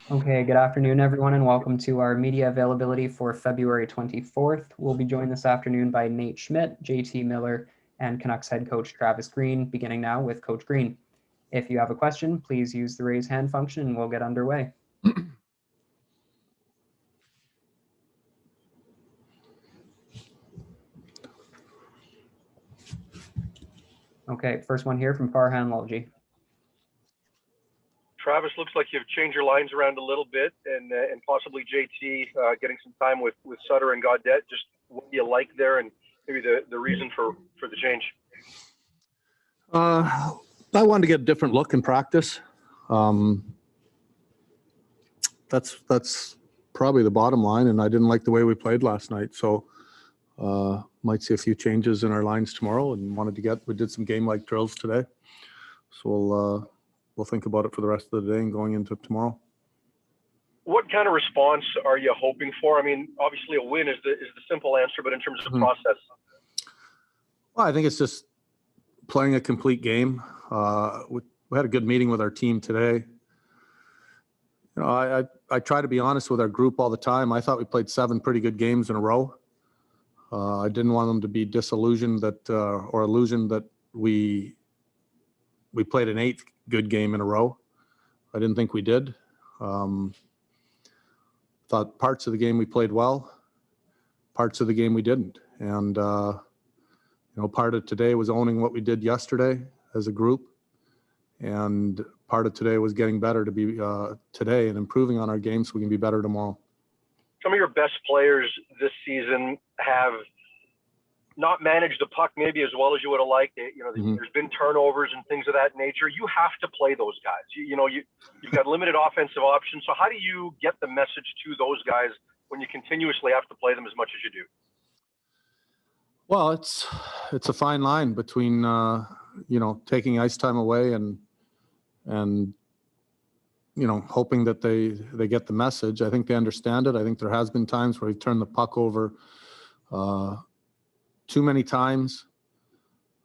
Okay, good afternoon, everyone, and welcome to our media availability for February 24th. We'll be joined this afternoon by Nate Schmidt, JT Miller, and Canucks head coach Travis Green, beginning now with Coach Green. If you have a question, please use the raise hand function and we'll get underway. Okay, first one here from Farhan Lalji. Travis, looks like you've changed your lines around a little bit, and possibly JT getting some time with Sutter and Gaudette. Just what do you like there, and maybe the reason for the change? I wanted to get a different look in practice. That's probably the bottom line, and I didn't like the way we played last night. So might see a few changes in our lines tomorrow, and we did some game-like drills today. So we'll think about it for the rest of the day and going into tomorrow. What kind of response are you hoping for? I mean, obviously a win is the simple answer, but in terms of process? Well, I think it's just playing a complete game. We had a good meeting with our team today. You know, I try to be honest with our group all the time. I thought we played 7 pretty good games in a row. I didn't want them to be disillusioned or illusioned that we played an 8th good game in a row. I didn't think we did. Thought parts of the game we played well, parts of the game we didn't. And, part of today was owning what we did yesterday as a group. And part of today was getting better to be today and improving on our game so we can be better tomorrow. Some of your best players this season have not managed the puck maybe as well as you would have liked. There's been turnovers and things of that nature. You have to play those guys. You've got limited offensive options. So how do you get the message to those guys when you continuously have to play them as much as you do? Well, it's a fine line between taking ice time away and hoping that they get the message. I think they understand it. I think there has been times where we've turned the puck over too many times.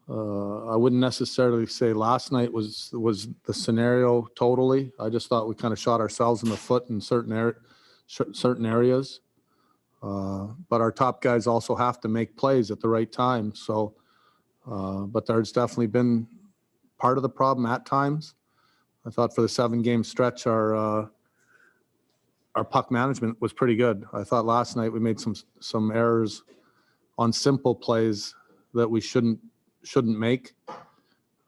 I wouldn't necessarily say last night was the scenario totally. I just thought we kind of shot ourselves in the foot in certain areas. But our top guys also have to make plays at the right time. So, but there's definitely been part of the problem at times. I thought for the 7-game stretch, our puck management was pretty good. I thought last night we made some errors on simple plays that we shouldn't make,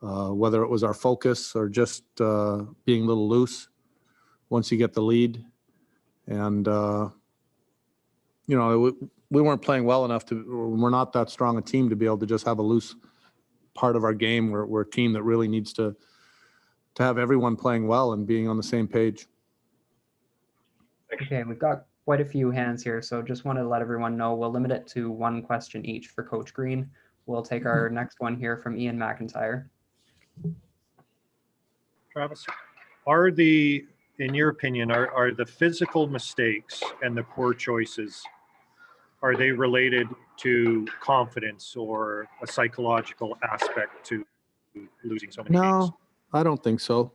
whether it was our focus or just being a little loose once you get the lead. And, we weren't playing well enough we're not that strong a team to be able to just have a loose part of our game. We're a team that really needs to have everyone playing well and being on the same page. Okay, we've got quite a few hands here, so just wanted to let everyone know we'll limit it to 1 question each for Coach Green. We'll take our next one here from Ian McIntyre. Travis, in your opinion, are the physical mistakes and the poor choices, are they related to confidence or a psychological aspect to losing so many games? No, I don't think so.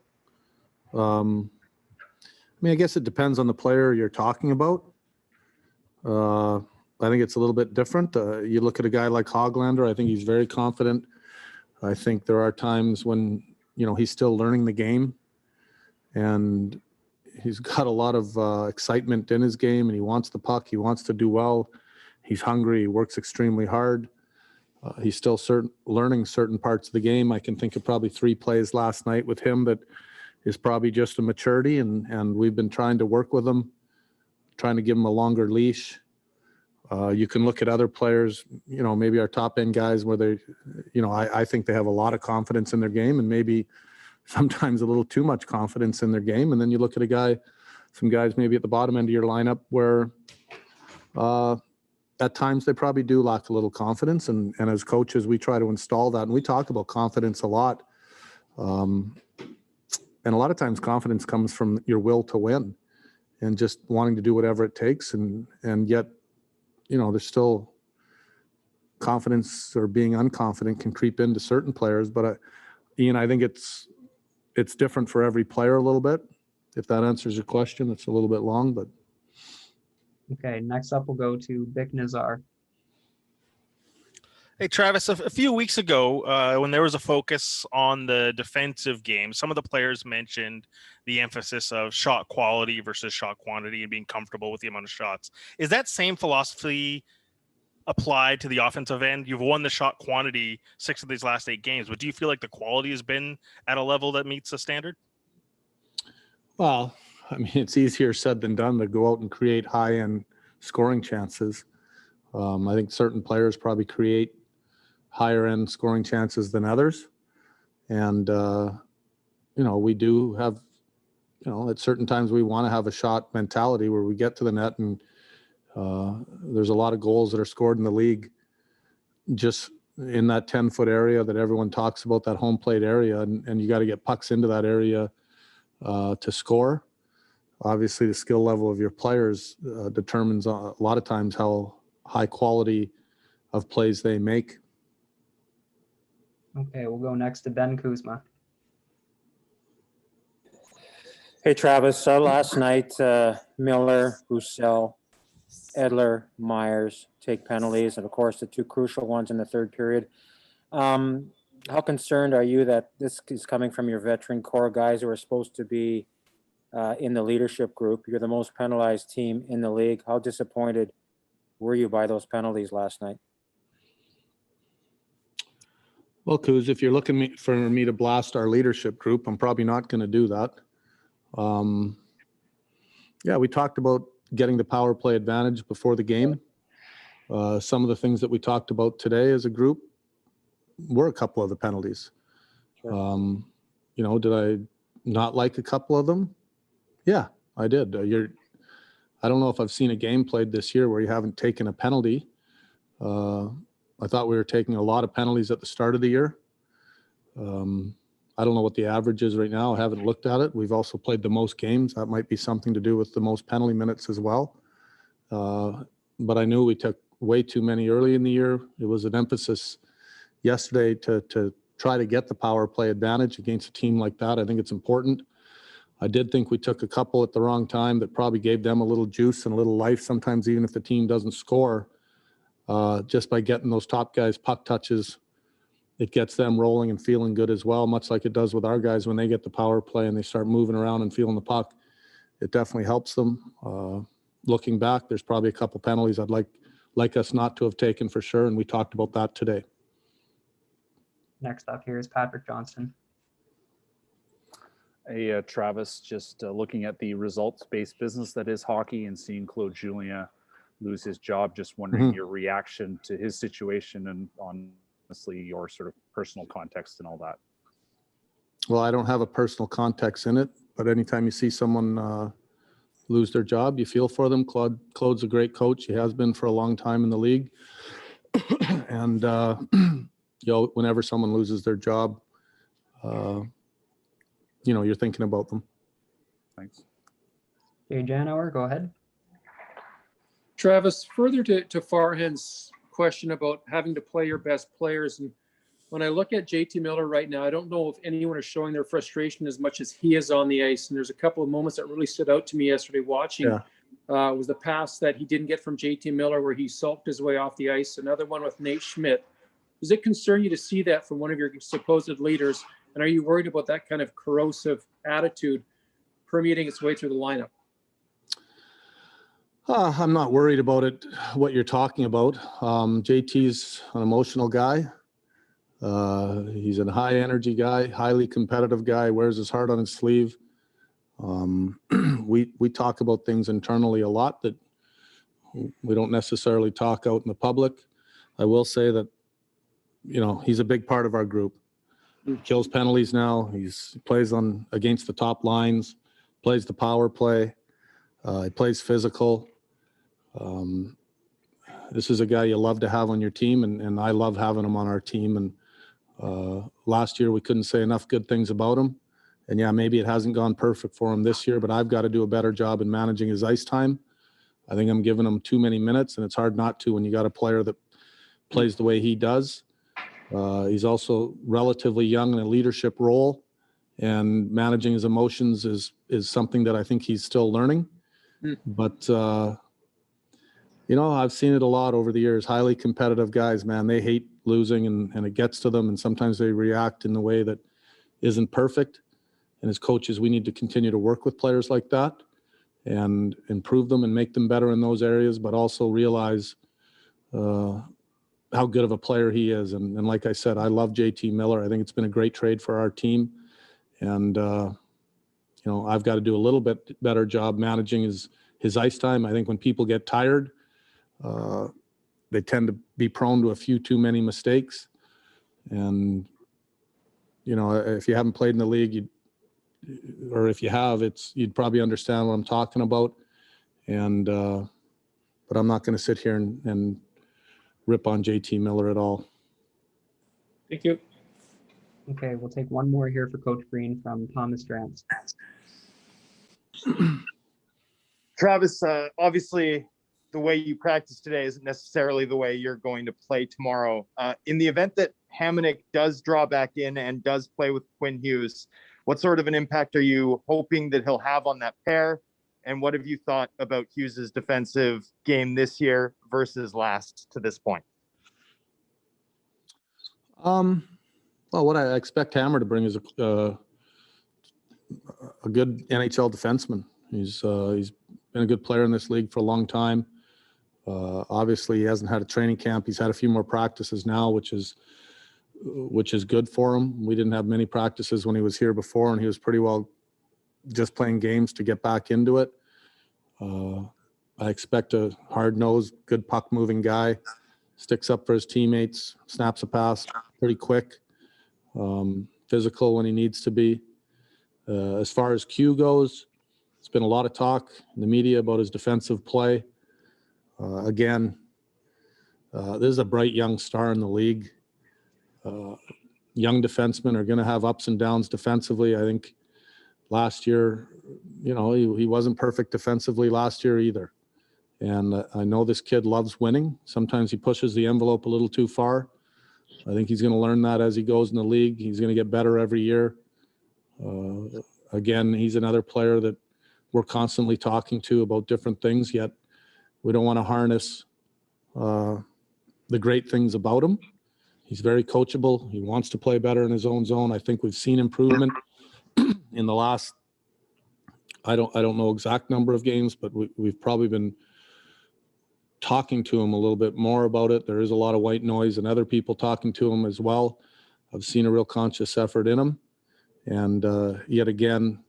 I guess it depends on the player you're talking about. I think it's a little bit different. You look at a guy like Hoglander, I think he's very confident. I think there are times when, he's still learning the game and he's got a lot of excitement in his game and he wants the puck. He wants to do well. He's hungry. He works extremely hard. He's still learning certain parts of the game. I can think of probably 3 plays last night with him that is probably just a maturity, and we've been trying to work with him, trying to give him a longer leash. You can look at other players, maybe our top end guys where they, I think they have a lot of confidence in their game and maybe sometimes a little too much confidence in their game. And then you look at some guys maybe at the bottom end of your lineup where at times they probably do lack a little confidence. And as coaches, we try to install that. And we talk about confidence a lot. And a lot of times confidence comes from your will to win and just wanting to do whatever it takes. And yet, there's still confidence or being unconfident can creep into certain players. But Ian, I think it's different for every player a little bit. if that answers your question. It's a little bit long, but. Okay, next up we'll go to Bick Nazar. Hey, Travis, a few weeks ago, when there was a focus on the defensive game, some of the players mentioned the emphasis of shot quality versus shot quantity and being comfortable with the amount of shots. Is that same philosophy applied to the offensive end? You've won the shot quantity 6 of these last 8 games, but do you feel like the quality has been at a level that meets the standard? Well, I mean, it's easier said than done to go out and create high-end scoring chances. I think certain players probably create higher end scoring chances than others. And, we do have, at certain times we want to have a shot mentality where we get to the net, and there's a lot of goals that are scored in the league just in that 10-foot area that everyone talks about, that home plate area. And you got to get pucks into that area to score. Obviously, the skill level of your players determines a lot of times how high quality of plays they make. Okay, we'll go next to Ben Kuzma. Hey, Travis. Last night, Miller, Roussel, Edler, Myers take penalties, and of course the 2 crucial ones in the third period. How concerned are you that this is coming from your veteran core guys who are supposed to be in the leadership group? You're the most penalized team in the league. How disappointed were you by those penalties last night? Well, Kuz, if you're looking for me to blast our leadership group, I'm probably not going to do that. We talked about getting the power play advantage before the game. Some of the things that we talked about today as a group were a couple of the penalties. Sure. Did I not like a couple of them? Yeah, I did. I don't know if I've seen a game played this year where you haven't taken a penalty. I thought we were taking a lot of penalties at the start of the year. I don't know what the average is right now. I haven't looked at it. We've also played the most games. That might be something to do with the most penalty minutes as well. But I knew we took way too many early in the year. It was an emphasis yesterday to try to get the power play advantage against a team like that. I think it's important. I did think we took a couple at the wrong time that probably gave them a little juice and a little life. Sometimes even if the team doesn't score, just by getting those top guys puck touches, it gets them rolling and feeling good as well, much like it does with our guys when they get the power play and they start moving around and feeling the puck. It definitely helps them. Looking back, there's probably a couple penalties I'd like us not to have taken for sure, and we talked about that today. Next up here is Patrick Johnston. Hey, Travis, just looking at the results-based business that is hockey and seeing Claude Julien lose his job, just wondering your reaction to his situation and honestly your sort of personal context and all that. Well, I don't have a personal context in it, but anytime you see someone lose their job, you feel for them. Claude's a great coach. He has been for a long time in the league. And, whenever someone loses their job, you're thinking about them. Thanks. Jay Janauer, go ahead. Travis, further to Farhan's question about having to play your best players, and when I look at JT Miller right now, I don't know if anyone is showing their frustration as much as he is on the ice. And there's a couple of moments that really stood out to me yesterday watching. Was the pass that he didn't get from JT Miller where he sulked his way off the ice. Another one with Nate Schmidt. Does it concern you to see that from one of your supposed leaders? And are you worried about that kind of corrosive attitude permeating its way through the lineup? I'm not worried about it, what you're talking about. JT's an emotional guy. He's a high energy guy, highly competitive guy, wears his heart on his sleeve. We talk about things internally a lot that we don't necessarily talk out in the public. I will say that, he's a big part of our group. He kills penalties now. He plays against the top lines, plays the power play. He plays physical. This is a guy you love to have on your team, and I love having him on our team. And last year we couldn't say enough good things about him. And yeah, maybe it hasn't gone perfect for him this year, but I've got to do a better job in managing his ice time. I think I'm giving him too many minutes, and it's hard not to when you got a player that plays the way he does. He's also relatively young in a leadership role, and managing his emotions is something that I think he's still learning. But, you know, I've seen it a lot over the years. Highly competitive guys, man, they hate losing and it gets to them. And sometimes they react in a way that isn't perfect. And as coaches, we need to continue to work with players like that and improve them and make them better in those areas, but also realize how good of a player he is. And like I said, I love JT Miller. I think it's been a great trade for our team. And, you know, I've got to do a little bit better job managing his ice time. I think when people get tired, they tend to be prone to a few too many mistakes. And, you know, if you haven't played in the league, or if you have, you'd probably understand what I'm talking about. And, but I'm not going to sit here and rip on JT Miller at all. Thank you. Okay, we'll take one more here for Coach Green from Thomas Drance. Travis, obviously the way you practice today isn't necessarily the way you're going to play tomorrow. In the event that Hamonic does draw back in and does play with Quinn Hughes, what sort of an impact are you hoping that he'll have on that pair? And what have you thought about Hughes's defensive game this year versus last to this point? Well, what I expect Hammer to bring is a good NHL defenseman. He's been a good player in this league for a long time. Obviously, he hasn't had a training camp. He's had a few more practices now, which is good for him. We didn't have many practices when he was here before, and he was pretty well just playing games to get back into it. I expect a hard-nosed, good puck-moving guy, sticks up for his teammates, snaps a pass pretty quick, physical when he needs to be. As far as Q goes, it's been a lot of talk in the media about his defensive play. Again, this is a bright young star in the league. Young defensemen are going to have ups and downs defensively. I think last year, you know, he wasn't perfect defensively last year either. And I know this kid loves winning. Sometimes he pushes the envelope a little too far. I think he's going to learn that as he goes in the league. He's going to get better every year. Again, he's another player that we're constantly talking to about different things, yet we don't want to harness the great things about him. He's very coachable. He wants to play better in his own zone. I think we've seen improvement in the last, I don't know exact number of games, but we've probably been talking to him a little bit more about it. There is a lot of white noise and other people talking to him as well. I've seen a real conscious effort in him. And yet again,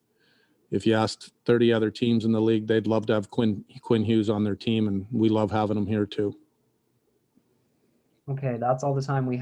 if you asked 30 other teams in the league, they'd love to have Quinn Hughes on their team, and we love having him here too. Okay, that's all the time we